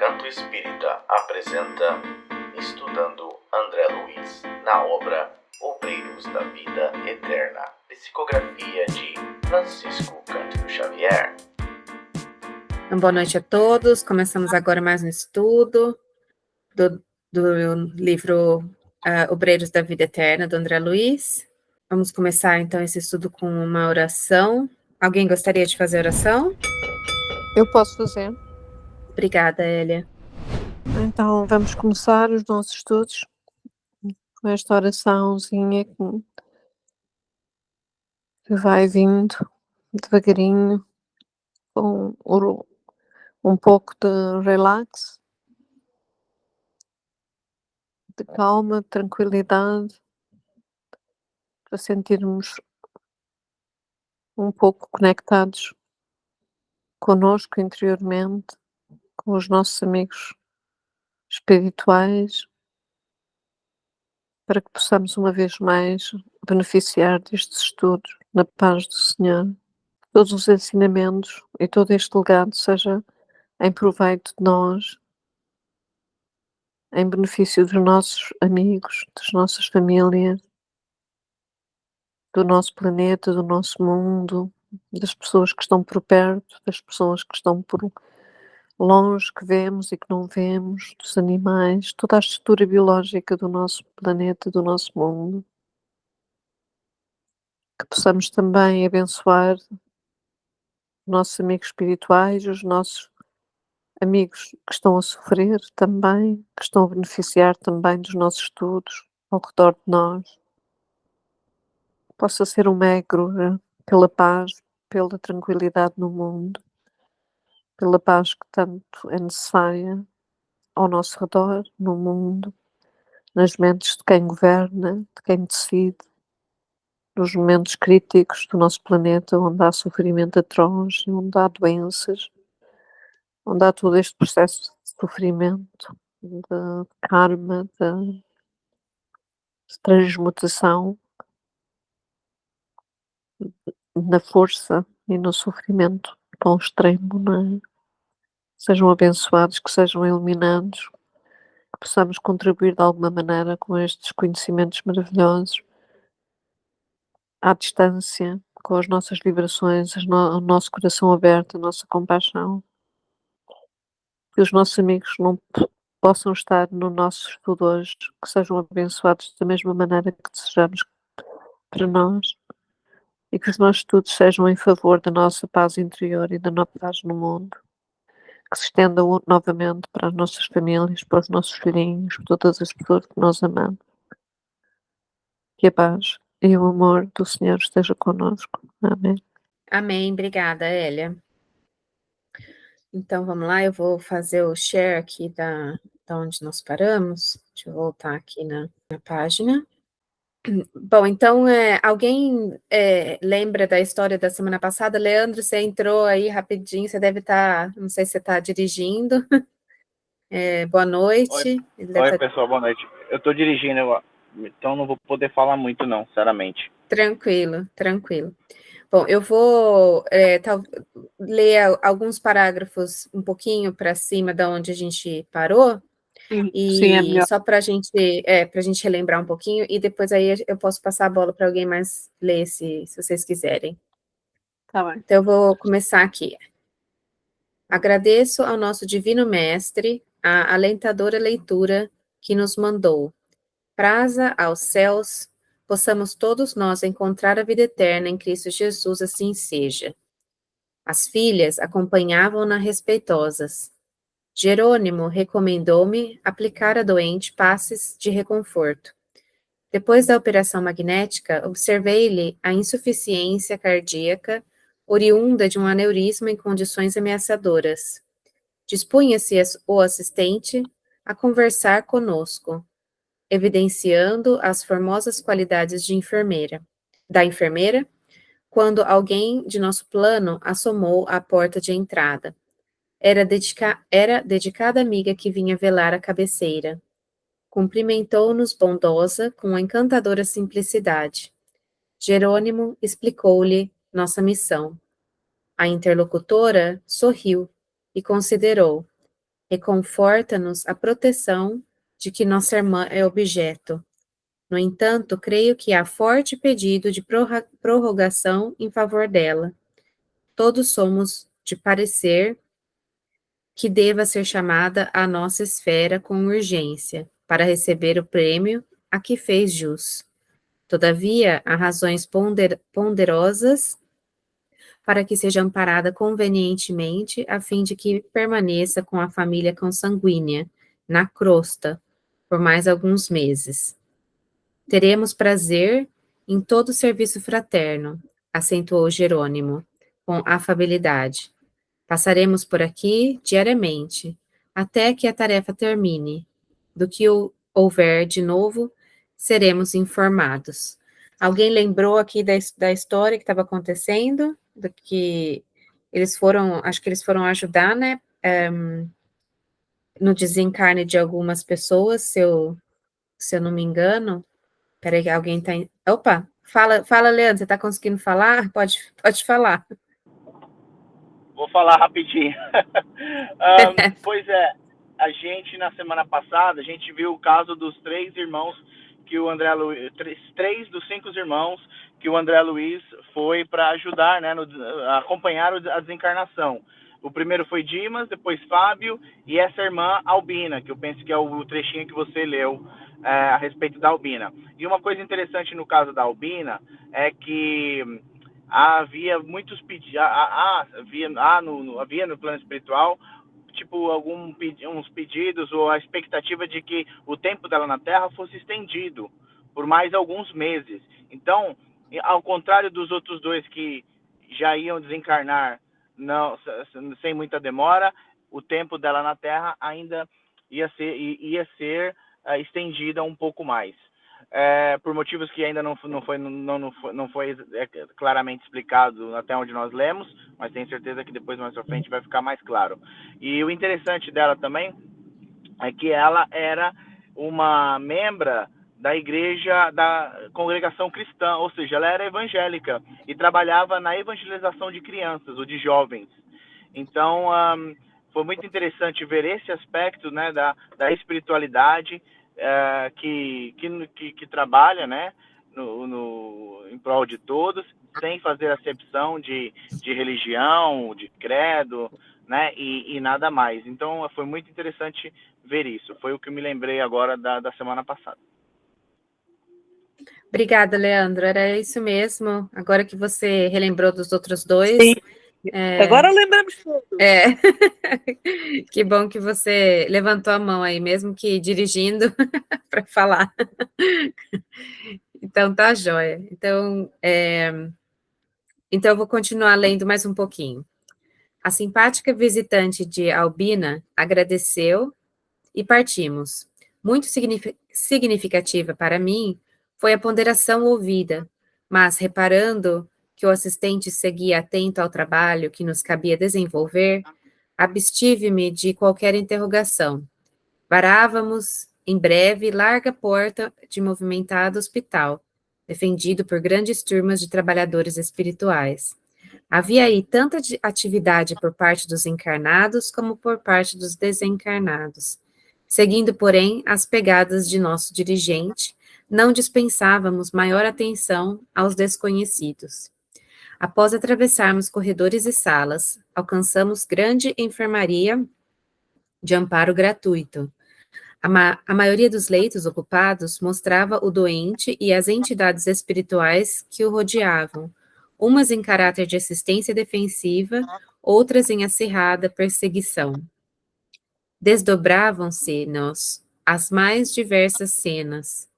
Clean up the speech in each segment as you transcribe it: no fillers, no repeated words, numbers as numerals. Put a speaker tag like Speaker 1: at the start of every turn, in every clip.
Speaker 1: Canto Espírita apresenta Estudando André Luiz na obra Obreiros da Vida Eterna, psicografia de Francisco Cândido Xavier.
Speaker 2: Boa noite a todos. Começamos agora mais um estudo do livro Obreiros da Vida Eterna, do André Luiz. Vamos começar então esse estudo com uma oração. Alguém gostaria de fazer oração?
Speaker 3: Eu posso fazer.
Speaker 2: Obrigada, Hélia.
Speaker 3: Então, vamos começar os nossos estudos com esta oraçãozinha que vai vindo devagarinho, com um pouco de relax, de calma, de tranquilidade, para sentirmos um pouco conectados conosco interiormente, com os nossos amigos espirituais, para que possamos uma vez mais beneficiar destes estudos na paz do Senhor. Todos os ensinamentos e todo este legado seja em proveito de nós, em benefício dos nossos amigos, das nossas famílias, do nosso planeta, do nosso mundo, das pessoas que estão por perto, das pessoas que estão por longe, que vemos e que não vemos, dos animais, toda a estrutura biológica do nosso planeta, do nosso mundo. Que possamos também abençoar os nossos amigos espirituais, os nossos amigos que estão a sofrer também, que estão a beneficiar também dos nossos estudos ao redor de nós. Possa ser uma egrégora pela paz, pela tranquilidade no mundo, pela paz que tanto é necessária ao nosso redor, no mundo, nas mentes de quem governa, de quem decide, nos momentos críticos do nosso planeta, onde há sofrimento atroz, onde há doenças, onde há todo este processo de sofrimento, de karma, de transmutação, na força e no sofrimento tão extremo, não é? Sejam abençoados, que sejam iluminados, que possamos contribuir de alguma maneira com estes conhecimentos maravilhosos, à distância, com as nossas vibrações, o nosso coração aberto, a nossa compaixão. Que os nossos amigos não possam estar no nosso estudo hoje, que sejam abençoados da mesma maneira que desejamos para nós, e que os nossos estudos sejam em favor da nossa paz interior e da nossa paz no mundo, que se estenda novamente para as nossas famílias, para os nossos filhinhos, para todas as pessoas que nós amamos. Que a paz e o amor do Senhor esteja connosco. Amém.
Speaker 2: Amém. Obrigada, Hélia. Então, vamos lá, eu vou fazer o share aqui da onde nós paramos. Deixa eu voltar aqui na página. Bom, então, alguém lembra da história da semana passada? Leandro, você entrou aí rapidinho, você deve estar, não sei se você está dirigindo. Boa noite.
Speaker 4: Oi, pessoal, boa noite. Eu estou dirigindo, então não vou poder falar muito não, sinceramente.
Speaker 2: Tranquilo. Bom, eu vou ler alguns parágrafos um pouquinho para cima da onde a gente parou.
Speaker 3: Sim, é melhor.
Speaker 2: Só para a gente relembrar um pouquinho, e depois aí eu posso passar a bola para alguém mais ler, se vocês quiserem.
Speaker 3: Tá bem.
Speaker 2: Então, eu vou começar aqui. Agradeço ao nosso Divino Mestre a alentadora leitura que nos mandou. Praza aos céus, possamos todos nós encontrar a vida eterna em Cristo Jesus, assim seja. As filhas acompanhavam-na respeitosas. Jerônimo recomendou-me aplicar à doente passes de reconforto. Depois da operação magnética, observei-lhe a insuficiência cardíaca oriunda de um aneurisma em condições ameaçadoras. Dispunha-se o assistente a conversar conosco, evidenciando as formosas qualidades da enfermeira, quando alguém de nosso plano assomou à porta de entrada. Era dedicada amiga que vinha velar a cabeceira. Cumprimentou-nos bondosa com encantadora simplicidade. Jerônimo explicou-lhe nossa missão. A interlocutora sorriu e considerou. Reconforta-nos a proteção de que nossa irmã é objeto. No entanto, creio que há forte pedido de prorrogação em favor dela. Todos somos de parecer que deva ser chamada à nossa esfera com urgência, para receber o prêmio a que fez jus. Todavia, há razões ponderosas para que seja amparada convenientemente, a fim de que permaneça com a família consanguínea, na crosta, por mais alguns meses. Teremos prazer em todo o serviço fraterno, acentuou Jerônimo, com afabilidade. Passaremos por aqui diariamente, até que a tarefa termine. Do que houver de novo, seremos informados. Alguém lembrou aqui da história que estava acontecendo, do que eles foram, acho que eles foram ajudar, né, no desencarne de algumas pessoas, se eu não me engano. Peraí, que alguém está... Opa, fala, Leandro, você está conseguindo falar? Pode falar.
Speaker 4: Vou falar rapidinho. Pois é, a gente, na semana passada, a gente viu o caso dos 3 irmãos que o André Luiz, 3 dos 5 irmãos que o André Luiz foi para ajudar, né, a acompanhar a desencarnação. O primeiro foi Dimas, depois Fábio e essa irmã Albina, que eu penso que é o trechinho que você leu a respeito da Albina. E uma coisa interessante no caso da Albina é que havia muitos pedidos, havia no plano espiritual, tipo, uns pedidos ou a expectativa de que o tempo dela na Terra fosse estendido por mais alguns meses. Então, ao contrário dos outros 2 que já iam desencarnar sem muita demora, o tempo dela na Terra ainda ia ser estendida um pouco mais. Por motivos que ainda não foi claramente explicado até onde nós lemos, mas tenho certeza que depois, mais pra frente, vai ficar mais claro. E o interessante dela também é que ela era uma membra da igreja, da congregação cristã, ou seja, ela era evangélica e trabalhava na evangelização de crianças ou de jovens. Então, foi muito interessante ver esse aspecto, né, da espiritualidade que trabalha, né, em prol de todos, sem fazer acepção de religião, de credo, né, e nada mais. Então, foi muito interessante ver isso. Foi o que eu me lembrei agora da semana passada.
Speaker 2: Obrigada, Leandro. Era isso mesmo. Agora que você relembrou dos outros 2.
Speaker 3: Sim. Agora lembramos tudo.
Speaker 2: Que bom que você levantou a mão aí, mesmo que dirigindo, para falar. Então, tá joia. Então, eu vou continuar lendo mais um pouquinho. A simpática visitante de Albina agradeceu e partimos. Muito significativa para mim foi a ponderação ouvida, mas reparando que o assistente seguia atento ao trabalho que nos cabia desenvolver, abstive-me de qualquer interrogação. Varávamos, em breve, larga porta de movimentado hospital, defendido por grandes turmas de trabalhadores espirituais. Havia aí tanta atividade por parte dos encarnados como por parte dos desencarnados. Seguindo, porém, as pegadas de nosso dirigente, não dispensávamos maior atenção aos desconhecidos. Após atravessarmos corredores e salas, alcançamos grande enfermaria de amparo gratuito. A maioria dos leitos ocupados mostrava o doente e as entidades espirituais que o rodeavam, umas em caráter de assistência defensiva, outras em acirrada perseguição. Desdobravam-se-nos as mais diversas cenas.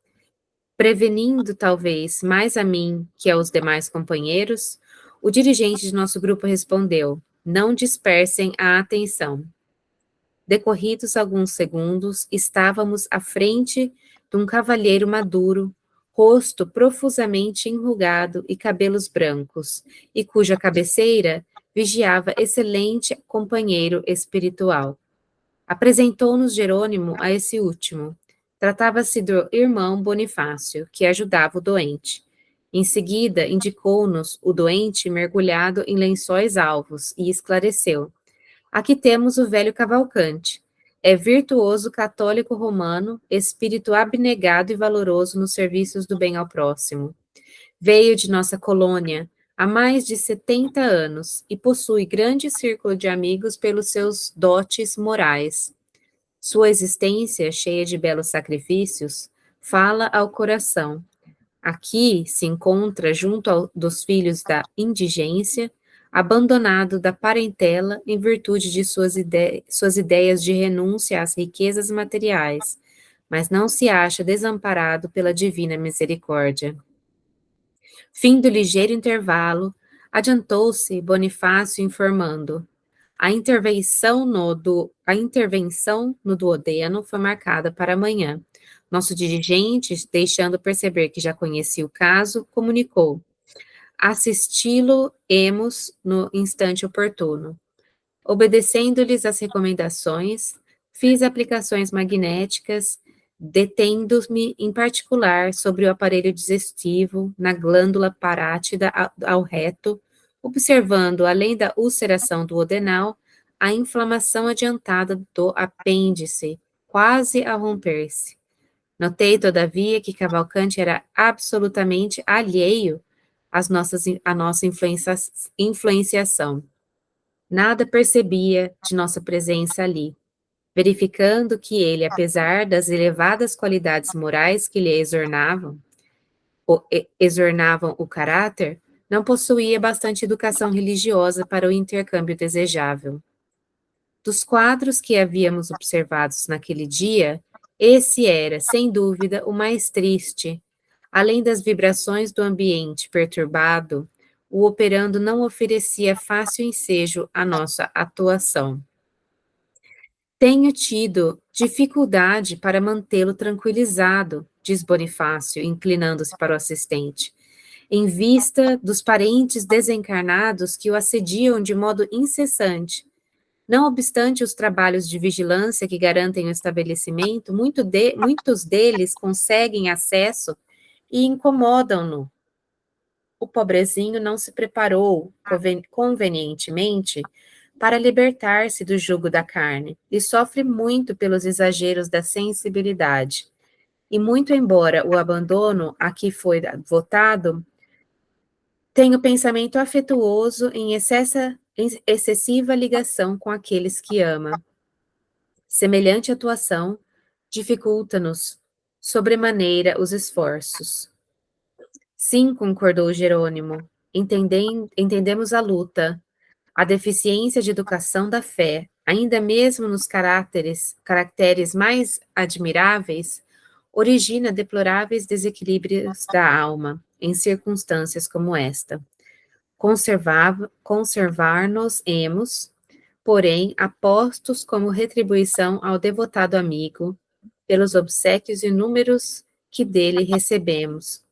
Speaker 2: Prevenindo, talvez, mais a mim que aos demais companheiros, o dirigente de nosso grupo respondeu: não dispersem a atenção. Decorridos alguns segundos, estávamos à frente de um cavalheiro maduro, rosto profusamente enrugado e cabelos brancos, e cuja cabeceira vigiava excelente companheiro espiritual. Apresentou-nos Jerônimo a esse último. Tratava-se do irmão Bonifácio, que ajudava o doente. Em seguida, indicou-nos o doente mergulhado em lençóis alvos e esclareceu: aqui temos o velho Cavalcante. É virtuoso católico romano, espírito abnegado e valoroso nos serviços do bem ao próximo. Veio de nossa colônia há mais de 70 anos e possui grande círculo de amigos pelos seus dotes morais. Sua existência, cheia de belos sacrifícios, fala ao coração. Aqui se encontra junto dos filhos da indigência, abandonado da parentela em virtude de suas ideias de renúncia às riquezas materiais, mas não se acha desamparado pela divina misericórdia. Fim do ligeiro intervalo, adiantou-se Bonifácio informando. A intervenção no duodeno foi marcada para amanhã. Nosso dirigente, deixando perceber que já conhecia o caso, comunicou. Assisti-lo-emos no instante oportuno. Obedecendo-lhes as recomendações, fiz aplicações magnéticas, detendo-me em particular sobre o aparelho digestivo, na glândula parátida ao reto, observando, além da ulceração duodenal, a inflamação adiantada do apêndice, quase a romper-se. Notei, todavia, que Cavalcante era absolutamente alheio à nossa influenciação. Nada percebia de nossa presença ali, verificando que ele, apesar das elevadas qualidades morais que lhe exornavam o caráter, não possuía bastante educação religiosa para o intercâmbio desejável. Dos quadros que havíamos observados naquele dia, esse era, sem dúvida, o mais triste. Além das vibrações do ambiente perturbado, o operando não oferecia fácil ensejo à nossa atuação. Tenho tido dificuldade para mantê-lo tranquilizado, diz Bonifácio, inclinando-se para o assistente, em vista dos parentes desencarnados que o assediam de modo incessante. Não obstante os trabalhos de vigilância que garantem o estabelecimento, muitos deles conseguem acesso e incomodam-no. O pobrezinho não se preparou convenientemente para libertar-se do jugo da carne e sofre muito pelos exageros da sensibilidade. E muito embora o abandono a que foi votado, tem o pensamento afetuoso em excessiva ligação com aqueles que ama. Semelhante atuação dificulta-nos sobremaneira os esforços. Sim, concordou Jerônimo, entendemos a luta, a deficiência de educação da fé, ainda mesmo nos caracteres mais admiráveis, origina deploráveis desequilíbrios da alma em circunstâncias como esta. Conservar-nos-emos, porém, apostos como retribuição ao devotado amigo, pelos obséquios inúmeros que dele recebemos.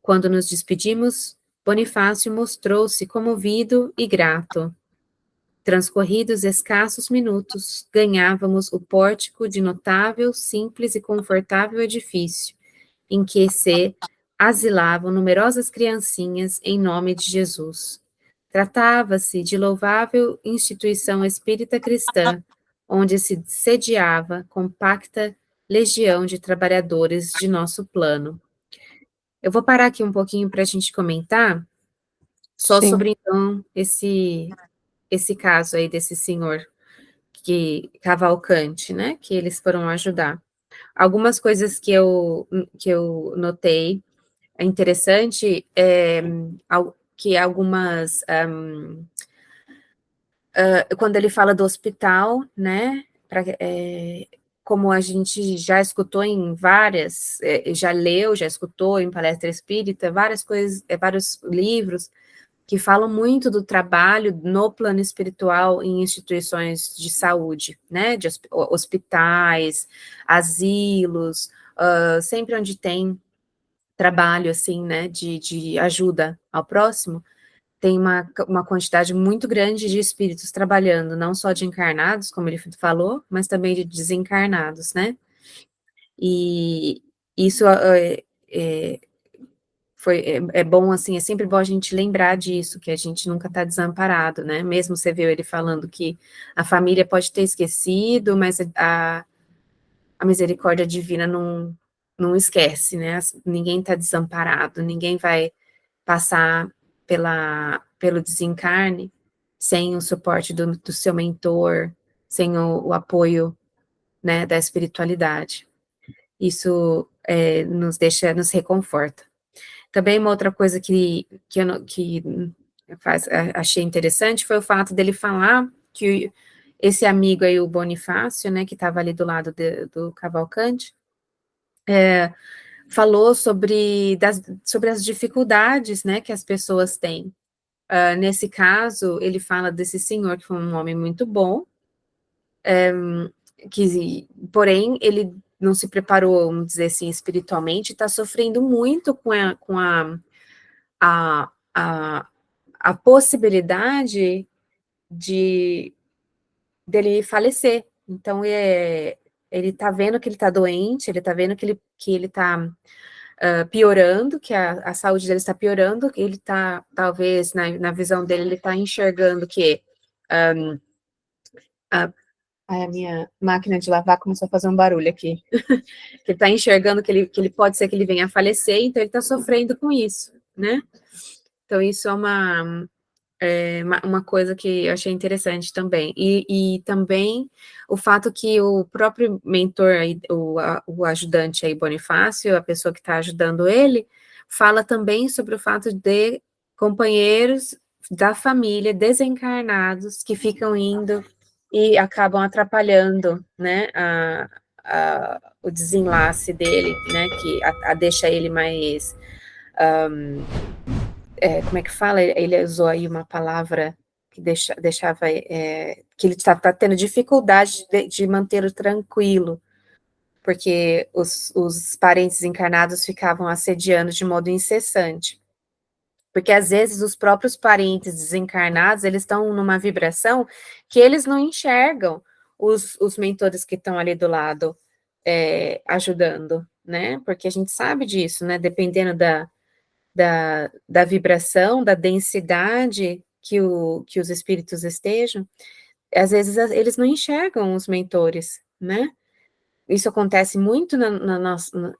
Speaker 2: Quando nos despedimos, Bonifácio mostrou-se comovido e grato. Transcorridos escassos minutos, ganhávamos o pórtico de notável, simples e confortável edifício, em que se asilavam numerosas criancinhas em nome de Jesus. Tratava-se de louvável instituição espírita cristã, onde se sediava compacta legião de trabalhadores de nosso plano. Eu vou parar aqui um pouquinho para a gente comentar só
Speaker 3: Sim.
Speaker 2: sobre, então, esse caso aí desse senhor Cavalcante, né, que eles foram ajudar. Algumas coisas que eu notei interessante é que algumas, quando ele fala do hospital, né, como a gente já escutou em várias, já leu, já escutou em palestra espírita, várias coisas, vários livros que falam muito do trabalho no plano espiritual em instituições de saúde, né, de hospitais, asilos, sempre onde tem trabalho, assim, né, de ajuda ao próximo, tem uma quantidade muito grande de espíritos trabalhando, não só de encarnados, como ele falou, mas também de desencarnados, né? E isso é bom, assim, é sempre bom a gente lembrar disso, que a gente nunca está desamparado, né? Mesmo você viu ele falando que a família pode ter esquecido, mas a misericórdia divina não esquece, né? Ninguém está desamparado, ninguém vai passar pelo desencarne sem o suporte do seu mentor, sem o apoio, né, da espiritualidade. Isso nos reconforta. Também uma outra coisa que achei interessante foi o fato dele falar que esse amigo aí, o Bonifácio, né, que estava ali do lado do Cavalcante, falou sobre as dificuldades, né, que as pessoas têm. Nesse caso, ele fala desse senhor que foi um homem muito bom, porém, ele não se preparou, vamos dizer assim, espiritualmente, está sofrendo muito com a possibilidade dele falecer. Então, ele está vendo que ele está doente, ele está vendo que ele está piorando, que a saúde dele está piorando, ele está, talvez, na visão dele, ele está enxergando que a minha máquina de lavar começou a fazer um barulho aqui. Que ele está enxergando que ele pode ser que ele venha a falecer, então ele está sofrendo com isso, né? Então, isso é uma coisa que eu achei interessante também. E também o fato que o próprio mentor, aí, o ajudante aí, Bonifácio, a pessoa que está ajudando ele, fala também sobre o fato de companheiros da família desencarnados que ficam indo e acabam atrapalhando, né, o desenlace dele, né, que deixa ele mais... como é que fala? Ele usou aí uma palavra que deixava... que ele está tendo dificuldade de mantê-lo tranquilo, porque os parentes encarnados ficavam assediando de modo incessante. Porque, às vezes, os próprios parentes desencarnados, eles estão numa vibração que eles não enxergam os mentores que estão ali do lado ajudando, né? Porque a gente sabe disso, né? Dependendo da vibração, da densidade que os espíritos estejam, às vezes eles não enxergam os mentores, né? Isso acontece muito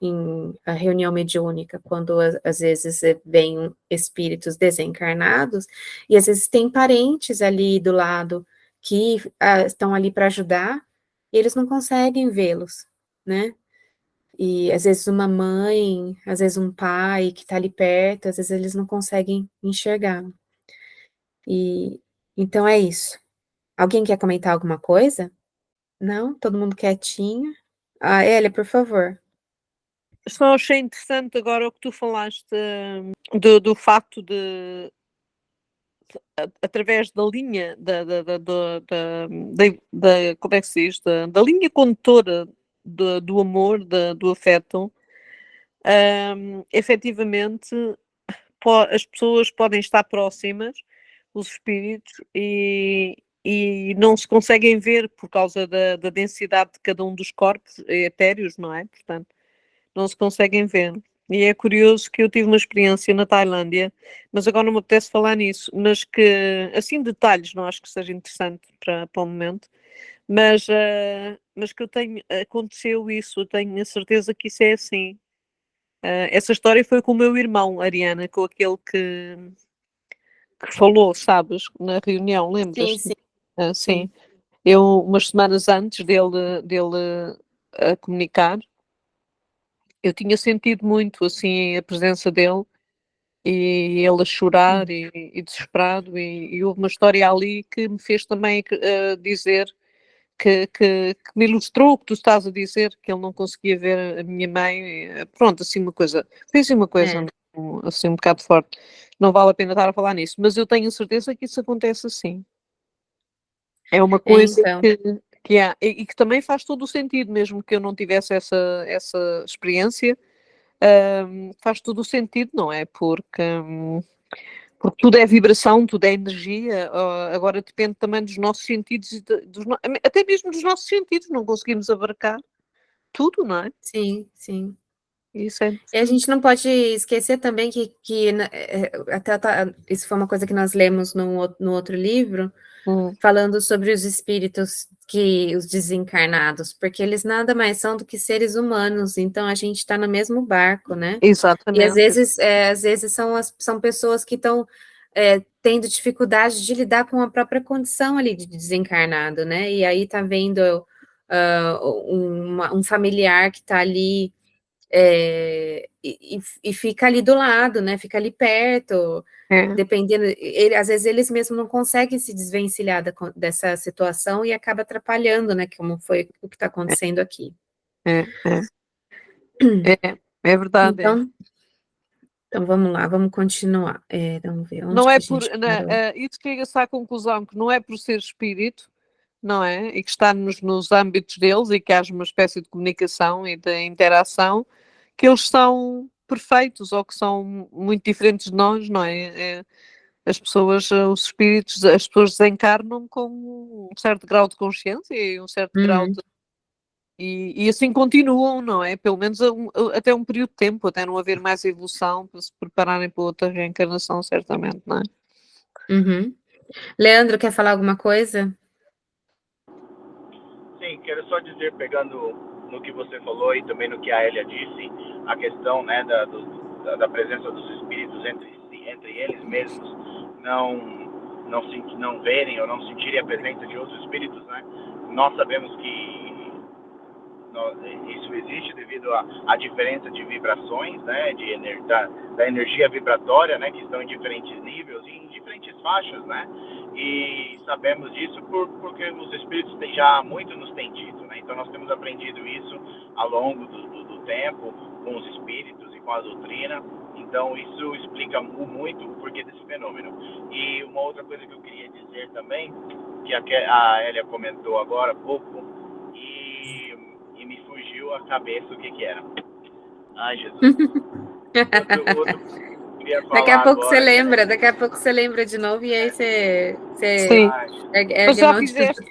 Speaker 2: em a reunião mediúnica, quando às vezes vêm espíritos desencarnados, e às vezes tem parentes ali do lado que estão ali para ajudar, e eles não conseguem vê-los, né? E às vezes uma mãe, às vezes um pai que está ali perto, às vezes eles não conseguem enxergar. E então é isso. Alguém quer comentar alguma coisa? Não? Todo mundo quietinho? Elia, por favor.
Speaker 3: Só achei interessante agora o que tu falaste do facto de, através da linha como é que se diz? Da linha condutora do amor, do afeto, efetivamente as pessoas podem estar próximas, os espíritos, e não se conseguem ver por causa da densidade de cada um dos corpos etéreos, não é? Portanto, não se conseguem ver. E é curioso que eu tive uma experiência na Tailândia, mas agora não me apetece falar nisso, mas que, assim, detalhes, não acho que seja interessante para o momento, mas que aconteceu isso, eu tenho a certeza que isso é assim. Essa história foi com o meu irmão, Ariana, com aquele que falou, sabes, na reunião, lembras?
Speaker 2: Sim.
Speaker 3: Sim. Eu, umas semanas antes dele comunicar, eu tinha sentido muito, assim, a presença dele, e ele a chorar e desesperado, e houve uma história ali que me fez também dizer, que me ilustrou o que tu estás a dizer, que ele não conseguia ver a minha mãe, pronto, assim uma coisa, foi assim uma coisa assim um bocado forte, não vale a pena estar a falar nisso, mas eu tenho certeza que isso acontece assim. É uma coisa
Speaker 2: Então.
Speaker 3: que há, e que também faz todo o sentido, mesmo que eu não tivesse essa experiência, faz todo o sentido, não é? Porque tudo é vibração, tudo é energia, agora depende também dos nossos sentidos, até mesmo dos nossos sentidos, não conseguimos abarcar tudo, não é?
Speaker 2: Sim.
Speaker 3: Isso é.
Speaker 2: E a gente não pode esquecer também que isso foi uma coisa que nós lemos no outro livro, falando sobre os espíritos os desencarnados, porque eles nada mais são do que seres humanos, então a gente está no mesmo barco, né?
Speaker 3: Exatamente.
Speaker 2: E às vezes são pessoas que estão tendo dificuldade de lidar com a própria condição ali de desencarnado, né? E aí tá vendo um familiar que está ali e fica ali do lado, né? Fica ali perto. Dependendo, às vezes eles mesmos não conseguem se desvencilhar dessa situação e acaba atrapalhando, né? Como foi o que está acontecendo aqui.
Speaker 3: É verdade.
Speaker 2: Então vamos lá, vamos continuar. Vamos ver onde
Speaker 3: não é
Speaker 2: que a
Speaker 3: por
Speaker 2: gente parou.
Speaker 3: isso chega-se à conclusão que não é por ser espírito, não é? E que está nos âmbitos deles e que haja uma espécie de comunicação e de interação, que eles são perfeitos ou que são muito diferentes de nós, não é? As pessoas, os espíritos, as pessoas desencarnam com um certo grau de consciência e um certo grau de... E assim continuam, não é? Pelo menos até um período de tempo, até não haver mais evolução para se prepararem para outra reencarnação, certamente, não é?
Speaker 2: Leandro, quer falar alguma coisa?
Speaker 4: Sim, quero só dizer, pegando no que você falou e também no que a Elia disse, a questão, né, da presença dos espíritos entre eles mesmos, não verem ou não sentirem a presença de outros espíritos, né? Nós sabemos que isso existe devido à diferença de vibrações, né, da energia vibratória, né, que estão em diferentes níveis e em diferentes faixas, né, e sabemos disso porque os espíritos já muito nos têm dito, né, então nós temos aprendido isso ao longo do tempo com os espíritos e com a doutrina, então isso explica muito o porquê desse fenômeno. E uma outra coisa que eu queria dizer também, que a Elia comentou agora há pouco, e me fugiu a cabeça o que era. Ai, Jesus. outro queria falar
Speaker 2: daqui a pouco
Speaker 4: agora,
Speaker 2: você lembra, daqui a pouco você lembra de novo e aí você
Speaker 3: Sim. Mas já
Speaker 2: mão de
Speaker 3: fizeste,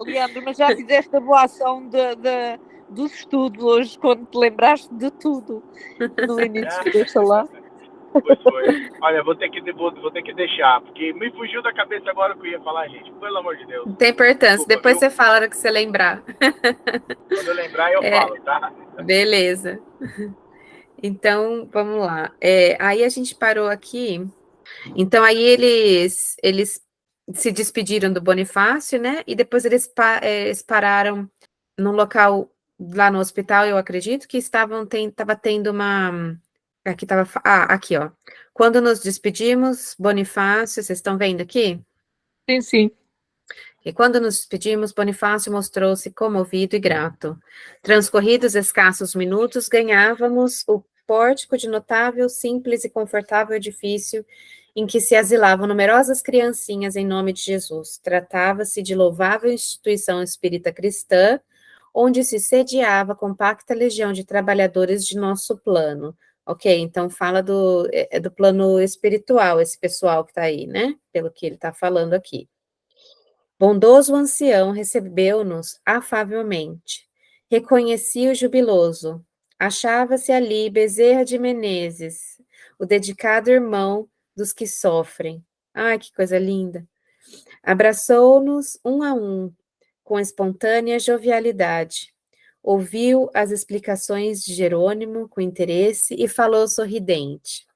Speaker 3: Leandro, mas já fizeste a boa ação dos estudos hoje, quando te lembraste de tudo no início, deixa lá.
Speaker 4: Pois foi. Olha, vou ter que deixar, porque me fugiu da cabeça agora o que eu ia falar, gente. Pelo amor de Deus.
Speaker 2: Não tem importância,
Speaker 4: Desculpa,
Speaker 2: depois
Speaker 4: viu?
Speaker 2: você fala na que você lembrar.
Speaker 4: Quando eu lembrar, eu falo, tá?
Speaker 2: Beleza. Então, vamos lá. Aí a gente parou aqui. Então, aí eles se despediram do Bonifácio, né? E depois eles pararam num local lá no hospital, eu acredito, que estava tendo uma... Aqui estava... aqui, ó. Quando nos despedimos, Bonifácio, vocês estão vendo aqui?
Speaker 3: Sim.
Speaker 2: E quando nos despedimos, Bonifácio mostrou-se comovido e grato. Transcorridos escassos minutos, ganhávamos o pórtico de notável, simples e confortável edifício em que se asilavam numerosas criancinhas em nome de Jesus. Tratava-se de louvável instituição espírita cristã, onde se sediava a compacta legião de trabalhadores de nosso plano. Ok, então fala do plano espiritual, esse pessoal que está aí, né? Pelo que ele está falando aqui. Bondoso ancião recebeu-nos afavelmente. Reconheci o jubiloso. Achava-se ali Bezerra de Menezes, o dedicado irmão dos que sofrem. Ai, que coisa linda! Abraçou-nos um a um, com espontânea jovialidade. Ouviu as explicações de Jerônimo com interesse e falou sorridente.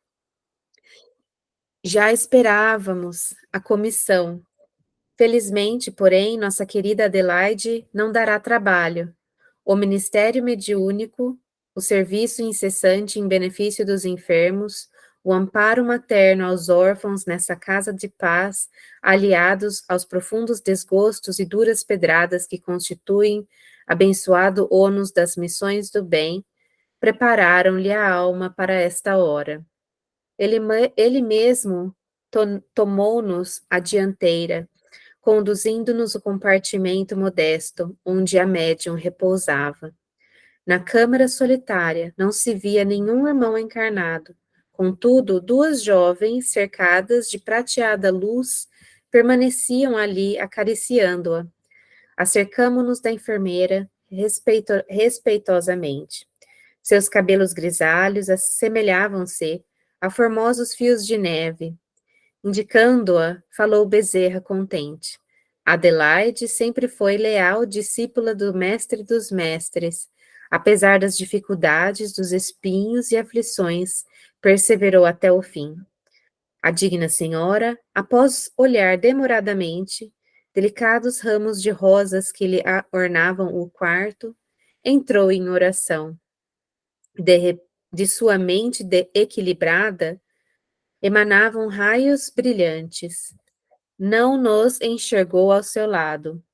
Speaker 2: Já esperávamos a comissão. Felizmente, porém, nossa querida Adelaide não dará trabalho. O ministério mediúnico, o serviço incessante em benefício dos enfermos, o amparo materno aos órfãos nessa casa de paz, aliados aos profundos desgostos e duras pedradas que constituem abençoado ônus das missões do bem, prepararam-lhe a alma para esta hora. Ele mesmo tomou-nos a dianteira, conduzindo-nos ao compartimento modesto, onde a médium repousava. Na câmara solitária não se via nenhum irmão encarnado. Contudo, duas jovens, cercadas de prateada luz, permaneciam ali acariciando-a. Acercamo-nos da enfermeira respeitosamente. Seus cabelos grisalhos assemelhavam-se a formosos fios de neve. Indicando-a, falou Bezerra contente. Adelaide sempre foi leal discípula do mestre dos mestres. Apesar das dificuldades, dos espinhos e aflições, perseverou até o fim. A digna senhora, após olhar demoradamente delicados ramos de rosas que lhe ornavam o quarto, entrou em oração. De sua mente equilibrada, emanavam raios brilhantes. Não nos enxergou ao seu lado,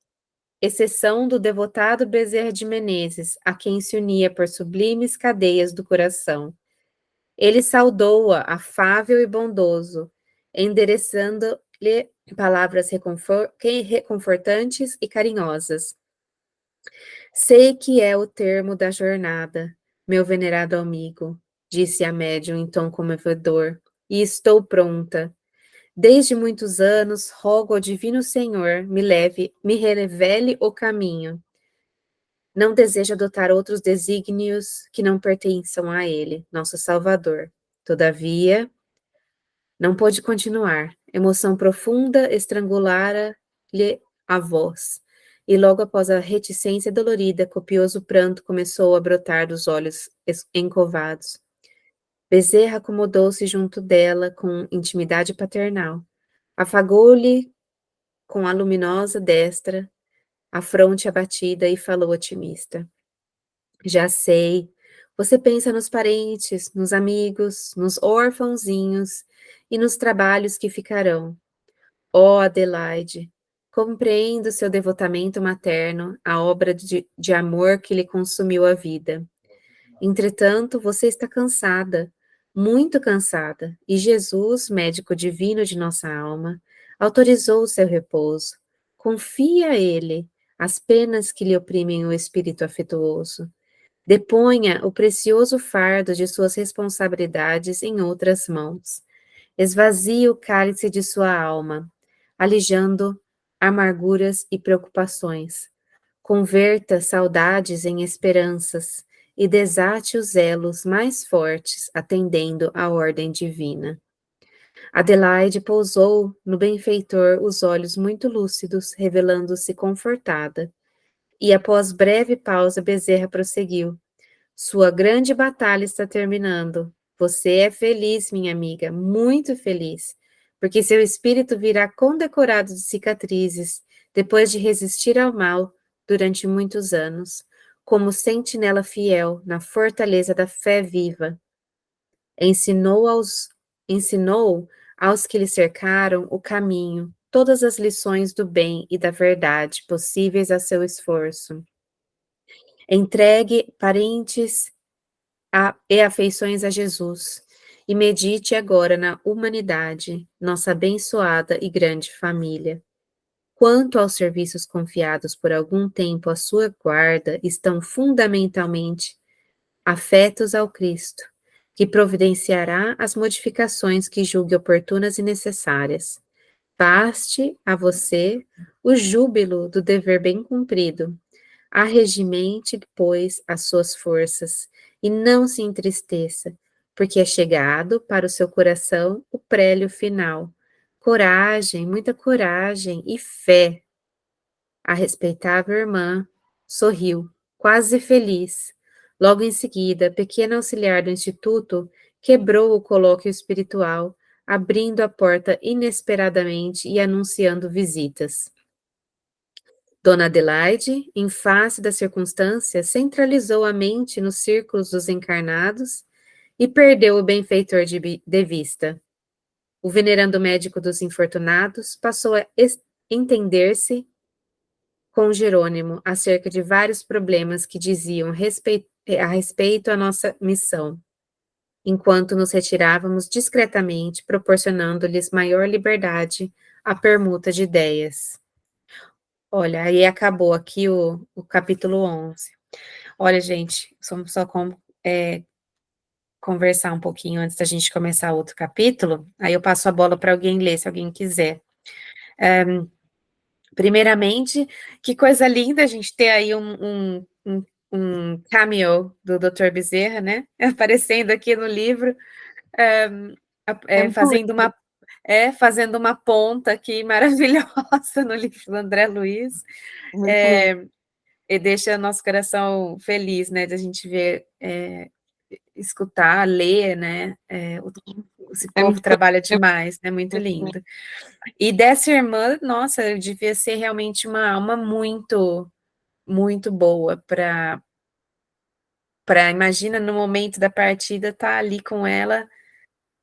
Speaker 2: exceção do devotado Bezerra de Menezes, a quem se unia por sublimes cadeias do coração. Ele saudou-a, afável e bondoso, endereçando-lhe palavras reconfortantes e carinhosas. Sei que é o termo da jornada, meu venerado amigo, disse a médium em tom comovedor, e estou pronta. Desde muitos anos, rogo ao Divino Senhor, me revele o caminho. Não desejo adotar outros desígnios que não pertençam a Ele, nosso Salvador. Todavia, não pôde continuar. Emoção profunda estrangulara-lhe a voz, e logo após a reticência dolorida, copioso pranto começou a brotar dos olhos encovados. Bezerra acomodou-se junto dela com intimidade paternal. Afagou-lhe com a luminosa destra a fronte abatida e falou otimista. Já sei, você pensa nos parentes, nos amigos, nos órfãozinhos e nos trabalhos que ficarão. Ó Adelaide, compreendo seu devotamento materno, a obra de amor que lhe consumiu a vida. Entretanto, você está cansada, muito cansada, e Jesus, médico divino de nossa alma, autorizou o seu repouso. Confia a Ele as penas que lhe oprimem o espírito afetuoso. Deponha o precioso fardo de suas responsabilidades em outras mãos. Esvazie o cálice de sua alma, alijando amarguras e preocupações. Converta saudades em esperanças e desate os elos mais fortes, atendendo à ordem divina. Adelaide pousou no benfeitor os olhos muito lúcidos, revelando-se confortada. E após breve pausa, Bezerra prosseguiu. Sua grande batalha está terminando. Você é feliz, minha amiga, muito feliz, porque seu espírito virá condecorado de cicatrizes, depois de resistir ao mal durante muitos anos, como sentinela fiel na fortaleza da fé viva. Ensinou aos que lhe cercaram o caminho, todas as lições do bem e da verdade possíveis a seu esforço. Entregue parentes e afeições a Jesus, e medite agora na humanidade, nossa abençoada e grande família. Quanto aos serviços confiados por algum tempo à sua guarda, estão fundamentalmente afetos ao Cristo, que providenciará as modificações que julgue oportunas e necessárias. Baste a você o júbilo do dever bem cumprido. Arregimente, pois, as suas forças e não se entristeça, porque é chegado para o seu coração o prélio final. Coragem, muita coragem e fé. A respeitável irmã sorriu, quase feliz. Logo em seguida, a pequena auxiliar do instituto quebrou o colóquio espiritual, abrindo a porta inesperadamente e anunciando visitas. Dona Adelaide, em face da circunstância, centralizou a mente nos círculos dos encarnados e perdeu o benfeitor de vista. O venerando médico dos infortunados passou a entender-se com Jerônimo acerca de vários problemas que diziam a respeito à nossa missão, enquanto nos retirávamos discretamente, proporcionando-lhes maior liberdade à permuta de ideias. Olha, aí acabou aqui o capítulo 11. Olha, gente, só conversar um pouquinho antes da gente começar outro capítulo, aí eu passo a bola para alguém ler, se alguém quiser. Primeiramente, que coisa linda a gente ter aí cameo do Dr. Bezerra, né? Aparecendo aqui no livro,
Speaker 3: muito
Speaker 2: fazendo uma ponta aqui maravilhosa no livro do André Luiz.
Speaker 3: muito lindo.
Speaker 2: E deixa nosso coração feliz, né? De a gente ver, escutar, ler, né? Esse
Speaker 3: É
Speaker 2: povo
Speaker 3: muito,
Speaker 2: trabalha
Speaker 3: é
Speaker 2: demais, né? Muito
Speaker 3: muito
Speaker 2: lindo. E dessa irmã, nossa, devia ser realmente uma alma muito, muito boa imagina, no momento da partida, tá ali com ela,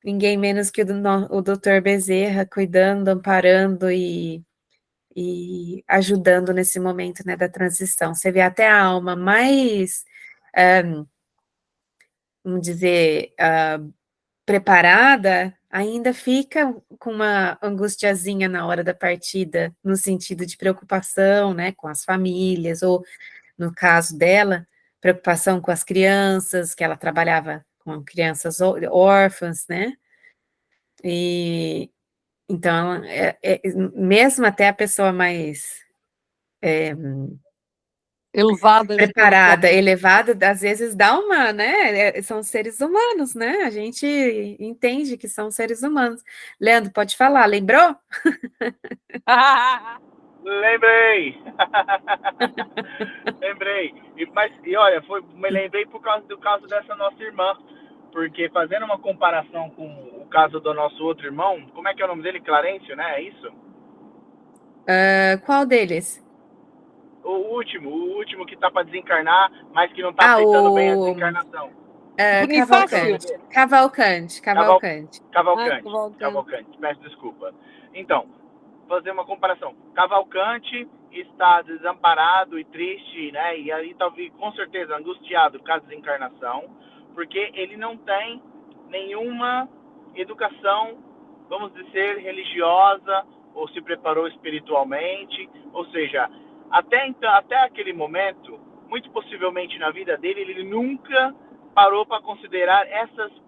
Speaker 2: ninguém menos que o Dr. Bezerra, cuidando, amparando e ajudando nesse momento, né, da transição. Você vê até a alma mais, vamos dizer, preparada, ainda fica com uma angustiazinha na hora da partida, no sentido de preocupação, né, com as famílias, ou, no caso dela, preocupação com as crianças, que ela trabalhava com crianças órfãs, né, e então, mesmo até a pessoa mais
Speaker 3: elevada espiritual.
Speaker 2: preparada, elevada, às vezes dá uma, né? São seres humanos, né? A gente entende que são seres humanos. Leandro, pode falar, lembrou?
Speaker 4: Lembrei! Lembrei. E olha, me lembrei por causa do caso dessa nossa irmã. Porque fazendo uma comparação com o caso do nosso outro irmão, como é que é o nome dele? Clarencio, né? É isso?
Speaker 2: Qual deles?
Speaker 4: O último que tá para desencarnar, mas que não tá aceitando bem a
Speaker 2: O
Speaker 4: desencarnação. Como é que é o nome
Speaker 3: Bonifácio.
Speaker 4: dele?
Speaker 2: Cavalcante.
Speaker 3: Cavalcante.
Speaker 4: Cavalcante, peço desculpa. Então, fazer uma comparação. Cavalcante está desamparado e triste, né? E aí talvez com certeza angustiado com a desencarnação, porque ele não tem nenhuma educação, vamos dizer, religiosa ou se preparou espiritualmente, ou seja, até aquele momento, muito possivelmente na vida dele, ele nunca parou para considerar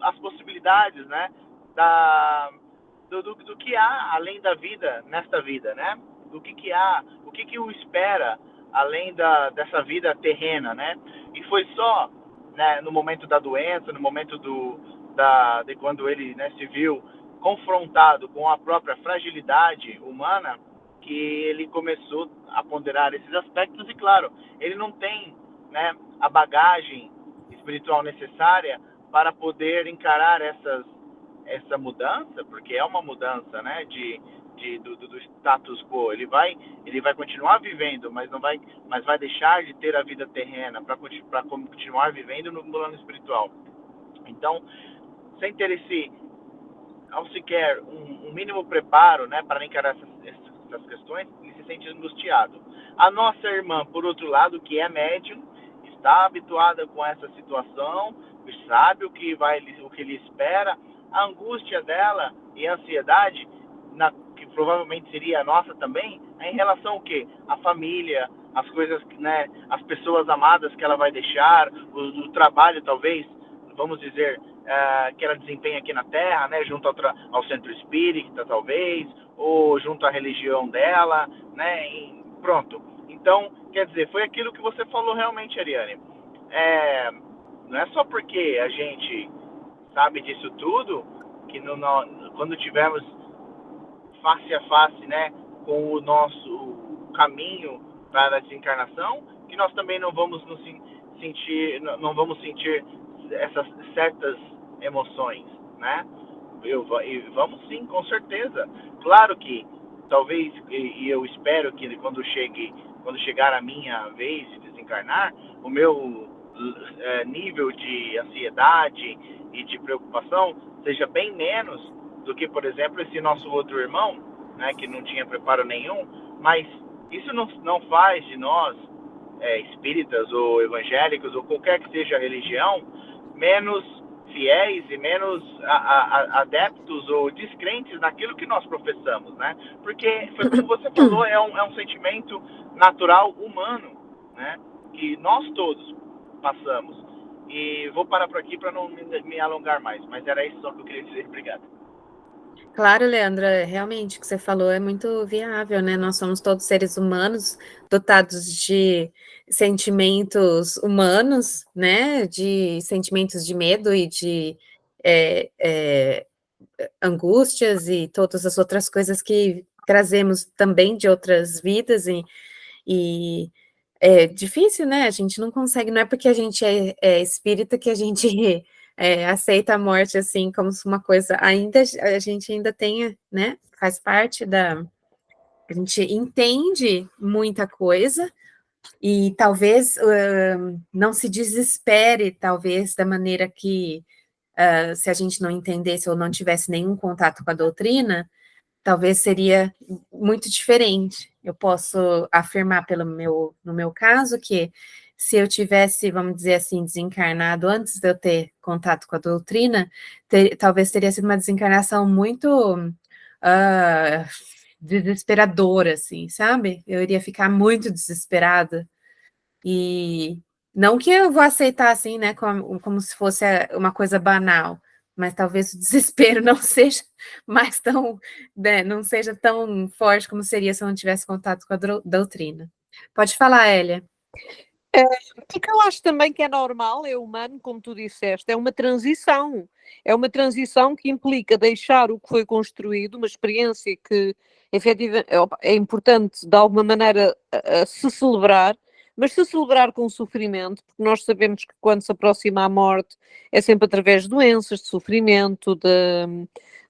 Speaker 4: as possibilidades, né? Do que há além da vida, nesta vida, né? Do que há, o que o espera além dessa vida terrena, né? E foi só, né, no momento da doença, no momento de quando ele, né, se viu confrontado com a própria fragilidade humana, que ele começou a ponderar esses aspectos e, claro, ele não tem, né, a bagagem espiritual necessária para poder encarar essa mudança, porque é uma mudança, né, do status quo. Ele vai continuar vivendo, mas vai deixar de ter a vida terrena para continuar vivendo no plano espiritual. Então, sem ter ao sequer um mínimo preparo, né, para encarar essas questões, ele se sente angustiado. A nossa irmã, por outro lado, que é médium, está habituada com essa situação, sabe o que lhe espera. A angústia dela e a ansiedade, que provavelmente seria a nossa também, é em relação ao quê? A família, as coisas, né, as pessoas amadas que ela vai deixar, o trabalho talvez, vamos dizer, que ela desempenha aqui na Terra, né, junto ao centro espírita, talvez, ou junto à religião dela, né, e pronto. Então, quer dizer, foi aquilo que você falou realmente, Ariane. Não é só porque a gente sabe disso tudo, que quando tivermos face a face, né, com o nosso caminho para a desencarnação, que nós também não vamos sentir essas certas emoções, né? E vamos sim, com certeza. Claro que talvez, e eu espero que quando chegar a minha vez de desencarnar, o meu nível de ansiedade e de preocupação seja bem menos do que, por exemplo, esse nosso outro irmão, né, que não tinha preparo nenhum, mas isso não faz de nós, espíritas ou evangélicos ou qualquer que seja a religião, menos fiéis e menos adeptos ou descrentes naquilo que nós professamos, né? Porque foi como você falou, é um sentimento natural humano, né? Que nós todos passamos. E vou parar por aqui para não me alongar mais, mas era isso só que eu queria dizer. Obrigado.
Speaker 2: Claro, Leandra, realmente o que você falou é muito viável, né? Nós somos todos seres humanos, dotados de sentimentos humanos, né? De sentimentos de medo e de é, é, angústias e todas as outras coisas que trazemos também de outras vidas e é difícil, né? A gente não consegue, não é porque a gente é espírita que a gente aceita a morte assim como se uma coisa ainda a gente ainda tenha, né? Faz parte da a gente entende muita coisa e talvez não se desespere, talvez da maneira que se a gente não entendesse ou não tivesse nenhum contato com a doutrina, talvez seria muito diferente. Eu posso afirmar no meu caso que se eu tivesse, vamos dizer assim, desencarnado antes de eu ter contato com a doutrina, talvez teria sido uma desencarnação muito uh, desesperadora, assim, sabe? Eu iria ficar muito desesperada e não que eu vou aceitar assim, né, como se fosse uma coisa banal, mas talvez o desespero não seja mais tão, né, não seja tão forte como seria se eu não tivesse contato com a doutrina. Pode falar, Hélia.
Speaker 3: Porque eu acho também que é normal, é humano, como tu disseste, é uma transição. É uma transição que implica deixar o que foi construído, uma experiência que efetivamente é importante de alguma maneira se celebrar, mas se celebrar com sofrimento, porque nós sabemos que quando se aproxima a morte é sempre através de doenças, de sofrimento,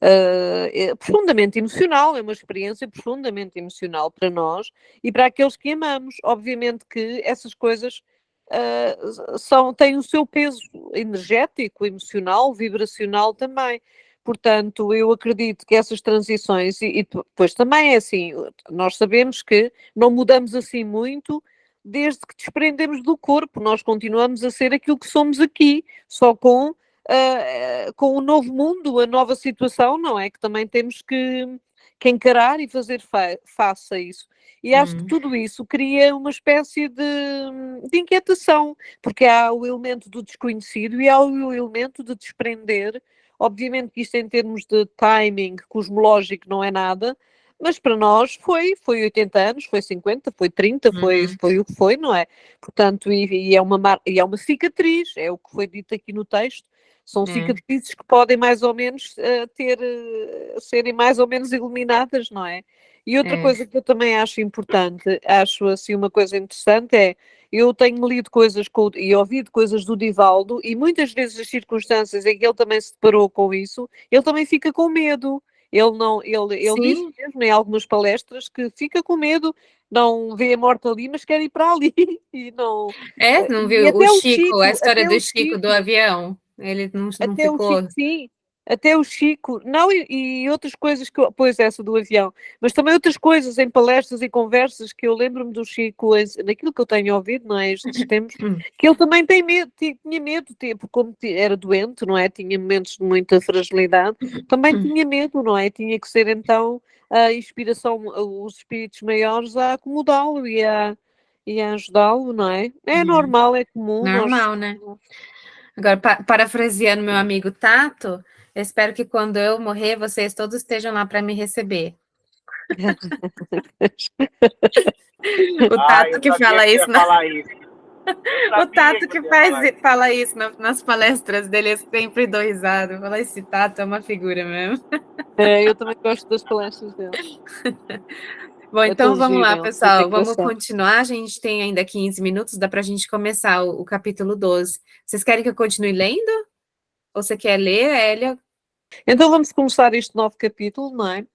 Speaker 3: é profundamente emocional, é uma experiência profundamente emocional para nós e para aqueles que amamos. Obviamente que essas coisas têm o seu peso energético, emocional, vibracional também. Portanto, eu acredito que essas transições, e depois também é assim, nós sabemos que não mudamos assim muito desde que desprendemos do corpo, nós continuamos a ser aquilo que somos aqui, só com o novo mundo, a nova situação, não é? Que também temos que encarar e fazer face a isso. E acho que tudo isso cria uma espécie de inquietação, porque há o elemento do desconhecido e há o elemento de desprender. Obviamente que isto em termos de timing cosmológico não é nada, mas para nós foi 80 anos, foi 50, foi 30, foi o que foi, não é? Portanto, e é uma cicatriz, é o que foi dito aqui no texto, são cicatrizes que podem mais ou menos serem mais ou menos iluminadas, não é? E outra coisa que eu também acho importante, acho assim uma coisa interessante é, eu tenho lido coisas e ouvido coisas do Divaldo e muitas vezes as circunstâncias em que ele também se deparou com isso, ele também fica com medo. Ele não, ele diz mesmo em algumas palestras que fica com medo, não vê a morte ali, mas quer ir para ali e não.
Speaker 2: Não
Speaker 3: E
Speaker 2: viu o
Speaker 3: até o
Speaker 2: Chico, a
Speaker 3: Chico,
Speaker 2: história do Chico do avião? Ele não
Speaker 3: até o
Speaker 2: ficou.
Speaker 3: Chico, sim, até o Chico, não, e outras coisas que pois essa do avião, mas também outras coisas em palestras e conversas que eu lembro-me do Chico, naquilo que eu tenho ouvido, não é, estes tempos, que ele também tem medo, tinha medo, tipo, como era doente, não é, tinha momentos de muita fragilidade, também tinha medo, não é, tinha que ser então a inspiração, os espíritos maiores a acomodá-lo e a ajudá-lo, não é? É normal, é comum, nós...
Speaker 2: Normal, né? Agora, parafraseando meu amigo Tato, eu espero que quando eu morrer, vocês todos estejam lá para me receber. O Tato
Speaker 4: Eu
Speaker 2: que
Speaker 4: sabia
Speaker 2: fala
Speaker 4: que você
Speaker 2: isso,
Speaker 4: ia falar isso. Eu
Speaker 2: o
Speaker 4: sabia
Speaker 2: Tato
Speaker 4: que
Speaker 2: que
Speaker 4: você ia falar isso.
Speaker 2: fala isso nas palestras dele, eu sempre dou risada. Fala, esse Tato é uma figura mesmo.
Speaker 3: Eu também gosto das palestras dele.
Speaker 2: Bom, então vamos lá,
Speaker 3: Muito
Speaker 2: pessoal. Vamos
Speaker 3: engraçado.
Speaker 2: continuar. A gente tem ainda 15 minutos, dá para a gente começar o capítulo 12. Vocês querem que eu continue lendo? Ou você quer ler, Hélia?
Speaker 3: Então vamos começar este novo capítulo, não é?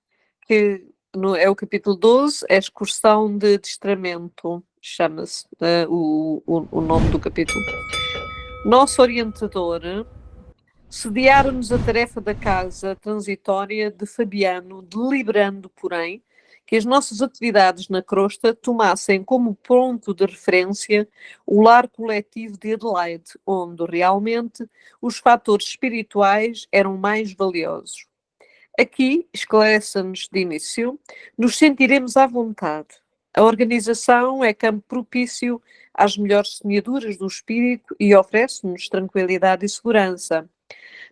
Speaker 3: Que é o capítulo 12, é a excursão de adestramento, chama-se o nome do capítulo. Nosso orientador sediara-nos a tarefa da casa transitória de Fabiano, deliberando, porém, que as nossas atividades na crosta tomassem como ponto de referência o lar coletivo de Adelaide, onde realmente os fatores espirituais eram mais valiosos. Aqui, esclarece-nos de início, nos sentiremos à vontade. A organização é campo propício às melhores semeaduras do espírito e oferece-nos tranquilidade e segurança.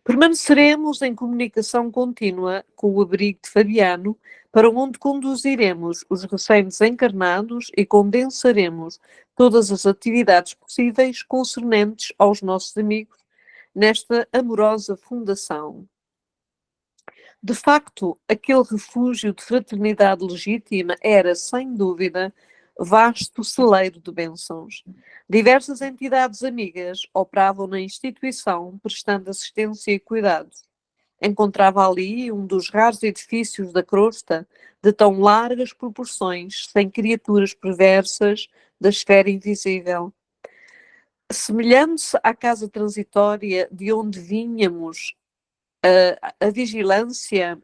Speaker 3: Permaneceremos em comunicação contínua com o abrigo de Fabiano, para onde conduziremos os recém-desencarnados e condensaremos todas as atividades possíveis concernentes aos nossos amigos nesta amorosa fundação. De facto, aquele refúgio de fraternidade legítima era, sem dúvida, vasto celeiro de bênçãos. Diversas entidades amigas operavam na instituição, prestando assistência e cuidados. Encontrava ali um dos raros edifícios da crosta de tão largas proporções, sem criaturas perversas da esfera invisível. Semelhando-se à casa transitória de onde vínhamos, a vigilância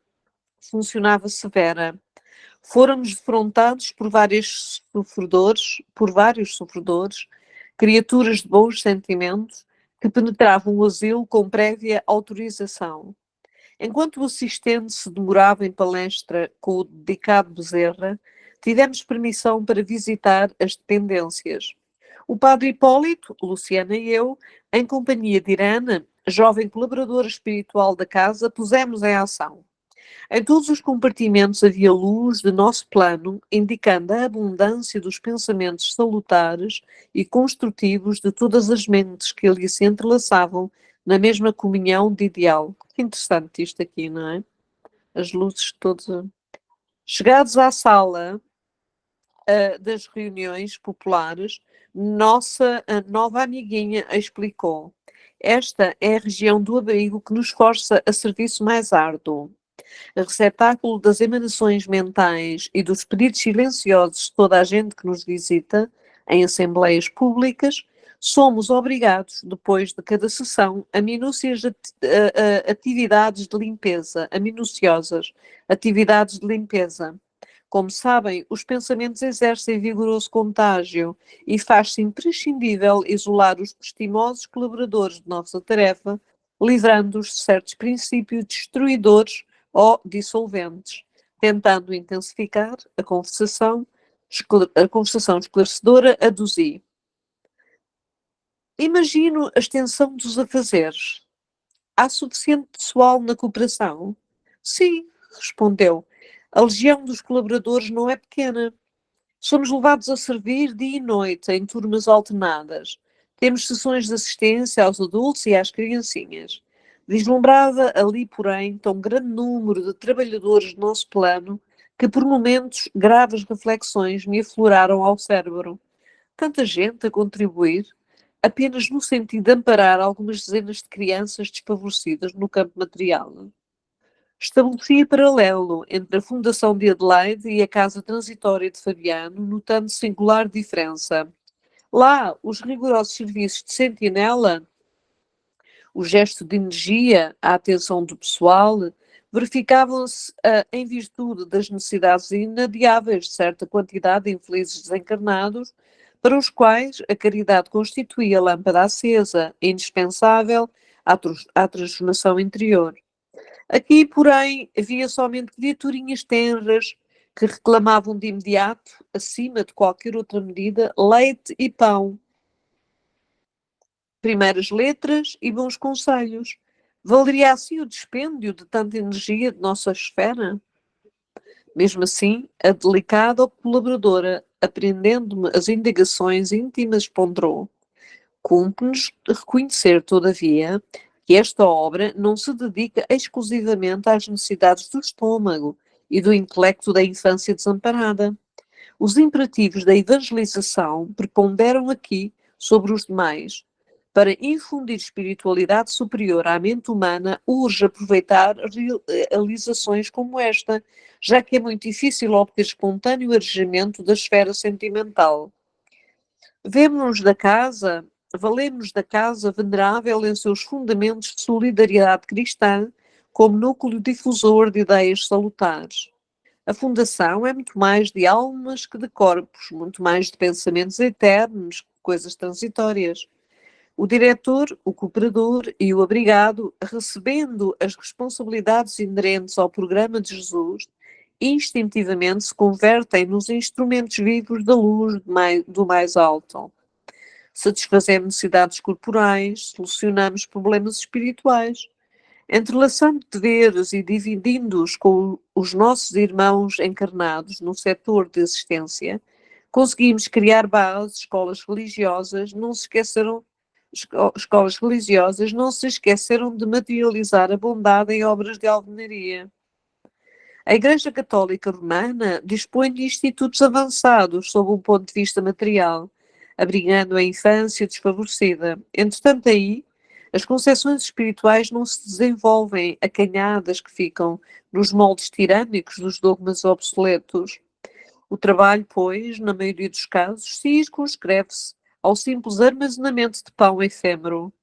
Speaker 3: funcionava severa. Fôramos defrontados por vários sofredores, criaturas de bons sentimentos, que penetravam o asilo com prévia autorização. Enquanto o assistente se demorava em palestra com o dedicado Bezerra, tivemos permissão para visitar as dependências. O padre Hipólito, Luciana e eu, em companhia de Irana, jovem colaboradora espiritual da casa, pusemos em ação. Em todos os compartimentos havia luz de nosso plano, indicando a abundância dos pensamentos salutares e construtivos de todas as mentes que ali se entrelaçavam na mesma comunhão de ideal. Que interessante isto aqui, não é? As luzes todas. Chegados à sala das reuniões populares, a nova amiguinha explicou: esta é a região do abrigo que nos força a serviço mais árduo. Receptáculo das emanações mentais e dos pedidos silenciosos de toda a gente que nos visita em assembleias públicas, somos obrigados, depois de cada sessão, a minuciosas atividades de limpeza. Como sabem, os pensamentos exercem vigoroso contágio e faz-se imprescindível isolar os prestimosos colaboradores de nossa tarefa, livrando-os de certos princípios destruidores ou dissolventes, tentando intensificar a conversação esclarecedora aduzir. Imagino a extensão dos afazeres. Há suficiente pessoal na cooperação? Sim, respondeu. A legião dos colaboradores não é pequena. Somos levados a servir dia e noite, em turmas alternadas. Temos sessões de assistência aos adultos e às criancinhas. Vislumbrava ali, porém, tão grande número de trabalhadores do nosso plano que, por momentos, graves reflexões me afloraram ao cérebro. Tanta gente a contribuir, apenas no sentido de amparar algumas dezenas de crianças desfavorecidas no campo material. Estabelecia paralelo entre a Fundação de Adelaide e a Casa Transitória de Fabiano, notando singular diferença. Lá, os rigorosos serviços de sentinela, o gesto de energia, a atenção do pessoal, verificavam-se em virtude das necessidades inadiáveis de certa quantidade de infelizes desencarnados, para os quais a caridade constituía a lâmpada acesa, indispensável à transformação interior. Aqui, porém, havia somente criaturinhas tenras que reclamavam de imediato, acima de qualquer outra medida, leite e pão. Primeiras letras e bons conselhos. Valeria assim o dispêndio de tanta energia de nossa esfera? Mesmo assim, a delicada colaboradora, aprendendo-me as indagações íntimas, ponderou: cumpre-nos reconhecer, todavia, que esta obra não se dedica exclusivamente às necessidades do estômago e do intelecto da infância desamparada. Os imperativos da evangelização preponderam aqui sobre os demais. Para infundir espiritualidade superior à mente humana, urge aproveitar realizações como esta, já que é muito difícil obter espontâneo arejamento da esfera sentimental. Valemos-nos da casa venerável em seus fundamentos de solidariedade cristã, como núcleo difusor de ideias salutares. A fundação é muito mais de almas que de corpos, muito mais de pensamentos eternos que de coisas transitórias. O diretor, o cooperador e o abrigado, recebendo as responsabilidades inerentes ao programa de Jesus, instintivamente se convertem nos instrumentos vivos da luz do mais alto. satisfazemos necessidades corporais, solucionamos problemas espirituais, entrelaçando deveres e dividindo-os com os nossos irmãos encarnados no setor de assistência, conseguimos criar bases, escolas religiosas, escolas religiosas não se esqueceram de materializar a bondade em obras de alvenaria. A Igreja Católica Romana dispõe de institutos avançados sob um ponto de vista material, abrigando a infância desfavorecida. Entretanto, aí, as concepções espirituais não se desenvolvem acanhadas que ficam nos moldes tirânicos dos dogmas obsoletos. O trabalho, pois, na maioria dos casos, circunscreve-se ao simples armazenamento de pão efêmero.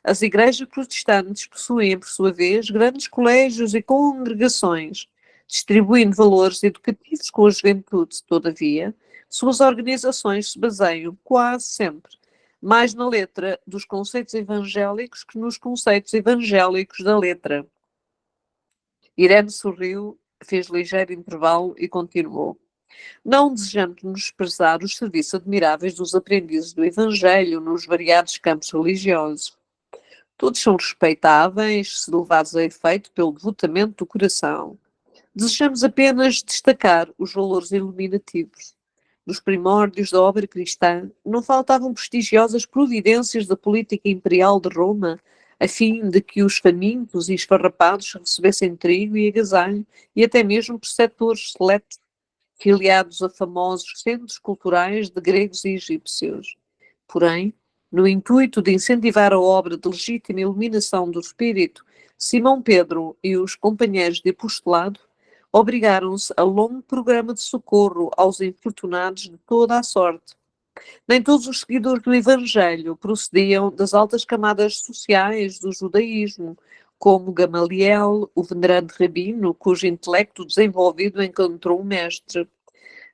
Speaker 3: As igrejas protestantes possuem, por sua vez, grandes colégios e congregações, distribuindo valores educativos com a juventude. Todavia, suas organizações se baseiam, quase sempre, mais na letra dos conceitos evangélicos que nos conceitos evangélicos da letra. Irene sorriu, fez ligeiro intervalo e continuou. Não desejamos desprezar os serviços admiráveis dos aprendizes do Evangelho nos variados campos religiosos. Todos são respeitáveis, se levados a efeito pelo devotamento do coração. Desejamos apenas destacar os valores iluminativos. Nos primórdios da obra cristã, não faltavam prestigiosas providências da política imperial de Roma, a fim de que os famintos e esfarrapados recebessem trigo e agasalho, e até mesmo preceptores seletos, filiados a famosos centros culturais de gregos e egípcios. Porém, no intuito de incentivar a obra de legítima iluminação do espírito, Simão Pedro e os companheiros de apostolado obrigaram-se a longo programa de socorro aos infortunados de toda a sorte. Nem todos os seguidores do Evangelho procediam das altas camadas sociais do judaísmo, como Gamaliel, o venerando rabino, cujo intelecto desenvolvido encontrou um mestre.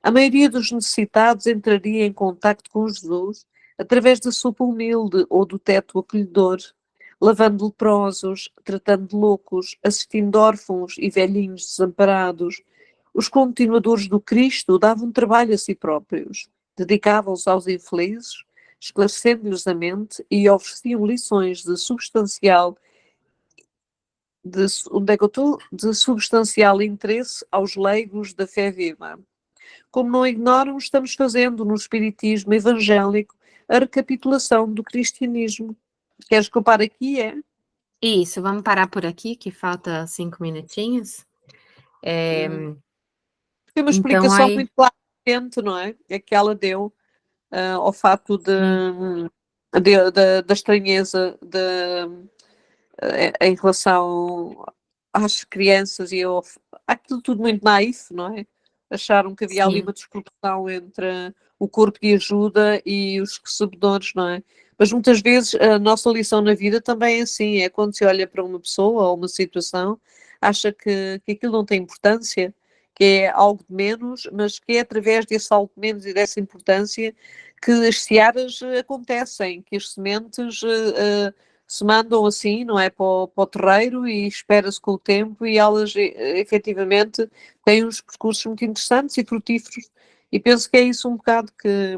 Speaker 3: A maioria dos necessitados entraria em contacto com Jesus através da sopa humilde ou do teto acolhedor, lavando leprosos, tratando de loucos, assistindo órfãos e velhinhos desamparados. Os continuadores do Cristo davam trabalho a si próprios, dedicavam-se aos infelizes, esclarecendo-lhes a mente e ofereciam lições de substancial interesse aos leigos da fé viva. Como não ignoram, estamos fazendo no espiritismo evangélico a recapitulação do cristianismo. Queres que eu pare aqui, é?
Speaker 2: Isso, vamos parar por aqui, que falta 5 minutinhos.
Speaker 3: Tem uma
Speaker 2: Então,
Speaker 3: explicação
Speaker 2: aí,
Speaker 3: muito claramente, não é? É que ela deu ao fato da estranheza em relação às crianças e aquilo tudo muito naif, não é? Acharam que havia ali
Speaker 2: sim,
Speaker 3: uma desproporção entre o corpo de ajuda e os recebedores, não é? Mas muitas vezes a nossa lição na vida também é assim, é quando se olha para uma pessoa ou uma situação, acha que aquilo não tem importância, que é algo de menos, mas que é através desse algo de menos e dessa importância que as searas acontecem, que as sementes se mandam assim, não é, para o terreiro e espera-se com o tempo e elas efetivamente têm uns percursos muito interessantes e frutíferos. E penso que é isso um bocado que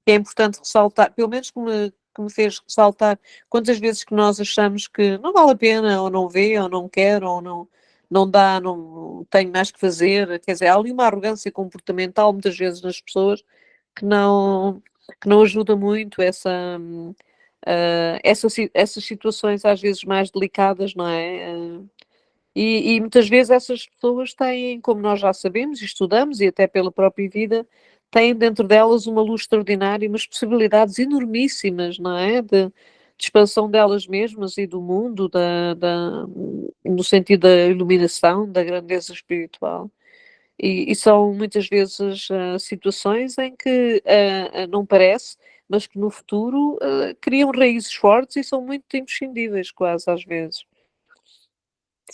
Speaker 3: é importante ressaltar, pelo menos que me fez ressaltar quantas vezes que nós achamos que não vale a pena, ou não vê, ou não quer, ou não dá, não tenho mais que fazer. Quer dizer, há ali uma arrogância comportamental muitas vezes nas pessoas que não ajuda muito essas situações às vezes mais delicadas, não é? E muitas vezes essas pessoas têm, como nós já sabemos e estudamos, e até pela própria vida, têm dentro delas uma luz extraordinária, umas possibilidades enormíssimas, não é? De expansão delas mesmas e do mundo, no sentido da iluminação, da grandeza espiritual. E são muitas vezes situações em que não parece, mas que no futuro criam raízes fortes e são muito imprescindíveis, quase às vezes.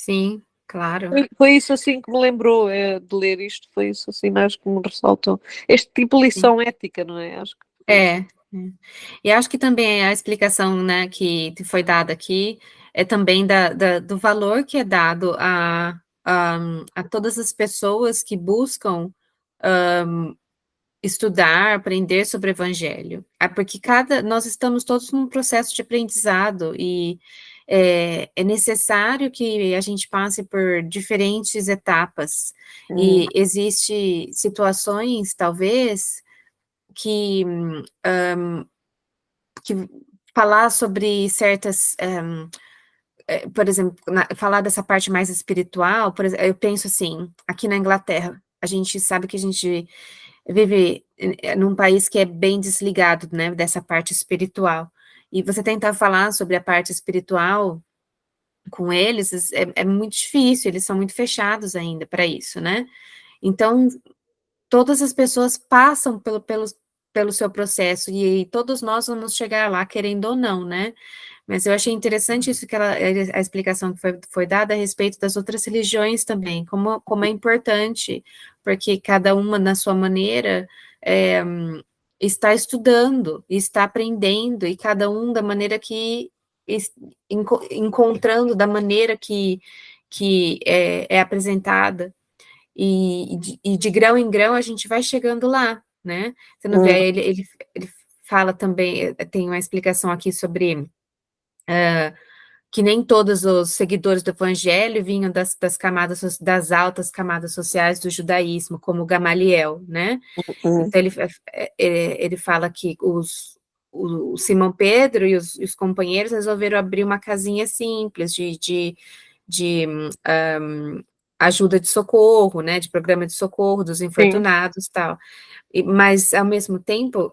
Speaker 2: sim, claro.
Speaker 3: Foi isso assim que me lembrou de ler isto, foi isso assim mais que me ressaltou. Este tipo de
Speaker 2: Sim.
Speaker 3: lição ética, não é? Acho que
Speaker 2: É. E acho que também a explicação, né, que te foi dada aqui é também do valor que é dado a todas as pessoas que buscam estudar, aprender sobre o evangelho. Porque nós estamos todos num processo de aprendizado e é necessário que a gente passe por diferentes etapas. E existe situações, talvez, que, que falar sobre certas, por exemplo, falar dessa parte mais espiritual, por exemplo, eu penso assim, aqui na Inglaterra, a gente sabe que a gente vive num país que é bem desligado, né, dessa parte espiritual. E você tentar falar sobre a parte espiritual com eles é muito difícil, eles são muito fechados ainda para isso, né? Então, todas as pessoas passam pelo seu processo e todos nós vamos chegar lá, querendo ou não, né? Mas eu achei interessante isso a explicação que foi dada a respeito das outras religiões também, como é importante, porque cada uma na sua maneira é, está estudando, está aprendendo, e cada um da maneira que encontrando da maneira que é apresentada, e de grão em grão a gente vai chegando lá, né? Você não vê, ele fala também, tem uma explicação aqui sobre que nem todos os seguidores do evangelho vinham das camadas, das altas camadas sociais do judaísmo, como Gamaliel, né? Então ele fala que o Simão Pedro e os companheiros resolveram abrir uma casinha simples de ajuda de socorro, né? De programa de socorro dos
Speaker 3: sim,
Speaker 2: infortunados, tal. Mas ao mesmo tempo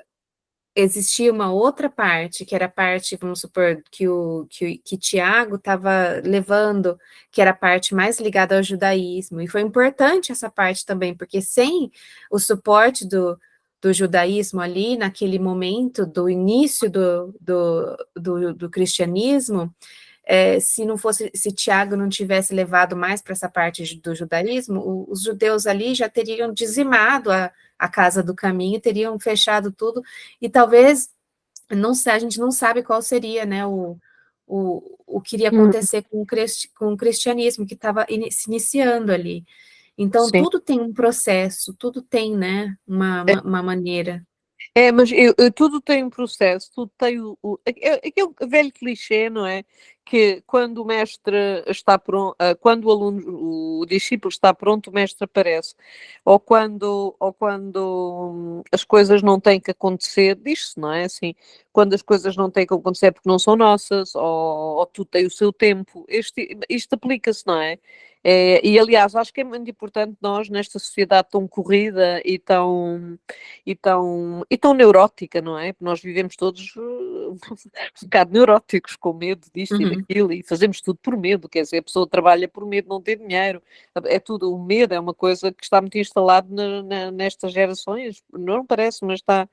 Speaker 2: existia uma outra parte, que era a parte, vamos supor, que Tiago estava levando, que era a parte mais ligada ao judaísmo, e foi importante essa parte também, porque sem o suporte do judaísmo ali, naquele momento do início do cristianismo, se não fosse, se Tiago não tivesse levado mais para essa parte do judaísmo, os judeus ali já teriam dizimado a casa do caminho, teriam fechado tudo, e talvez, não sei, a gente não sabe qual seria, né, o que iria acontecer com o cristianismo, que estava se iniciando ali. Então,
Speaker 3: sim.
Speaker 2: tudo tem um processo, tudo tem, né, uma maneira.
Speaker 3: Mas tudo tem um processo, tudo tem aquele velho clichê, não é? Que quando o mestre está pronto, quando o aluno, o discípulo está pronto, o mestre aparece. Ou quando as coisas não têm que acontecer, diz-se, não é? Assim, quando as coisas não têm que acontecer é porque não são nossas, ou tudo tem o seu tempo. Isto aplica-se, não é? E aliás, acho que é muito importante nós, nesta sociedade tão corrida e tão neurótica, não é? Porque nós vivemos todos um bocado neuróticos, com medo disto e
Speaker 2: Uhum.
Speaker 3: daquilo, e fazemos tudo por medo, quer dizer, a pessoa trabalha por medo de não ter dinheiro, é tudo, o medo é uma coisa que está muito instalado nestas gerações, não parece, mas está,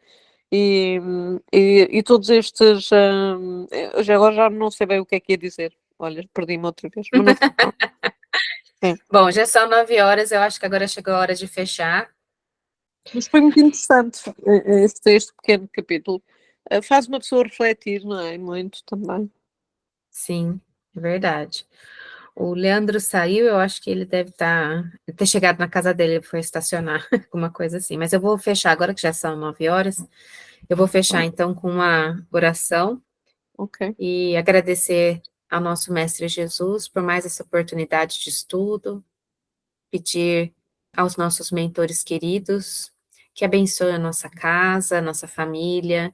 Speaker 3: e todos estes, eu agora já não sei bem o que é que ia dizer, olha, perdi-me outra vez, mas não faz mal. Sim.
Speaker 2: Bom, já são 9 horas, eu acho que agora chegou a hora de fechar.
Speaker 3: Mas foi muito interessante este pequeno capítulo. Faz uma pessoa refletir, não é? Muito também.
Speaker 2: Sim, é verdade. O Leandro saiu, eu acho que ele deve ter chegado na casa dele, foi estacionar, alguma coisa assim. Mas eu vou fechar, agora que já são 9 horas, eu vou fechar então com uma oração
Speaker 3: Ok.
Speaker 2: e agradecer ao nosso Mestre Jesus por mais essa oportunidade de estudo, pedir aos nossos mentores queridos que abençoe a nossa casa, a nossa família,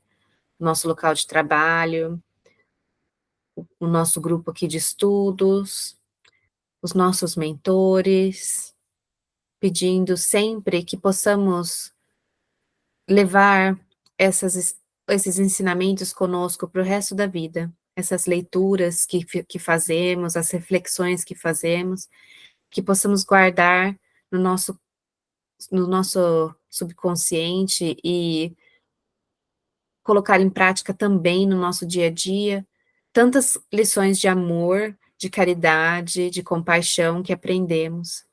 Speaker 2: nosso local de trabalho, o nosso grupo aqui de estudos, os nossos mentores, pedindo sempre que possamos levar esses ensinamentos conosco para o resto da vida, essas leituras que fazemos, as reflexões que fazemos, que possamos guardar no nosso subconsciente e colocar em prática também no nosso dia a dia, tantas lições de amor, de caridade, de compaixão que aprendemos,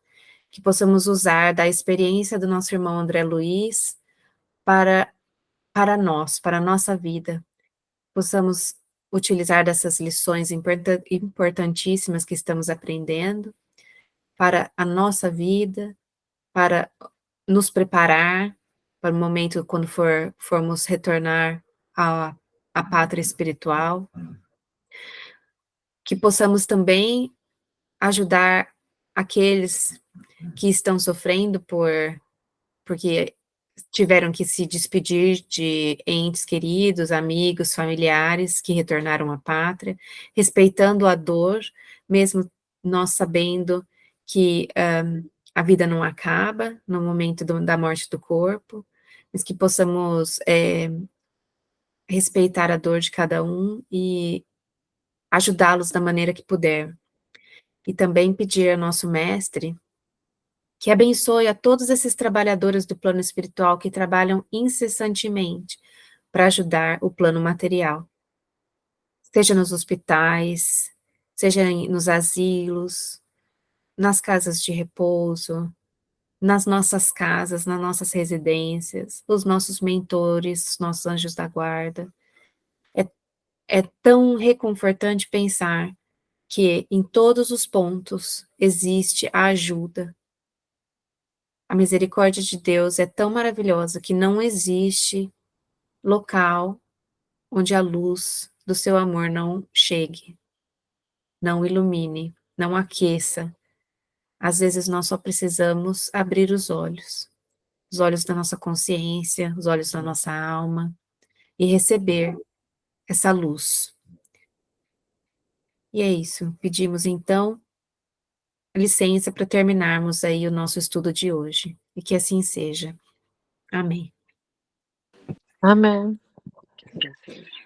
Speaker 2: que possamos usar da experiência do nosso irmão André Luiz para, para nós, para a nossa vida, possamos utilizar dessas lições importantíssimas que estamos aprendendo para a nossa vida, para nos preparar, para o momento quando formos retornar à pátria espiritual, que possamos também ajudar aqueles que estão sofrendo porque tiveram que se despedir de entes queridos, amigos, familiares que retornaram à pátria, respeitando a dor, mesmo nós sabendo que a vida não acaba no momento da morte do corpo, mas que possamos respeitar a dor de cada um e ajudá-los da maneira que puder. E também pedir ao nosso mestre que abençoe a todos esses trabalhadores do plano espiritual que trabalham incessantemente para ajudar o plano material. Seja nos hospitais, seja nos asilos, nas casas de repouso, nas nossas casas, nas nossas residências, os nossos mentores, os nossos anjos da guarda. É tão reconfortante pensar que em todos os pontos existe a ajuda. A misericórdia de Deus é tão maravilhosa que não existe local onde a luz do seu amor não chegue, não ilumine, não aqueça. Às vezes nós só precisamos abrir os olhos da nossa consciência, os olhos da nossa alma, e receber essa luz. E é isso, pedimos então licença para terminarmos aí o nosso estudo de hoje, e que assim seja. Amém.
Speaker 3: Amém.
Speaker 5: Que assim seja.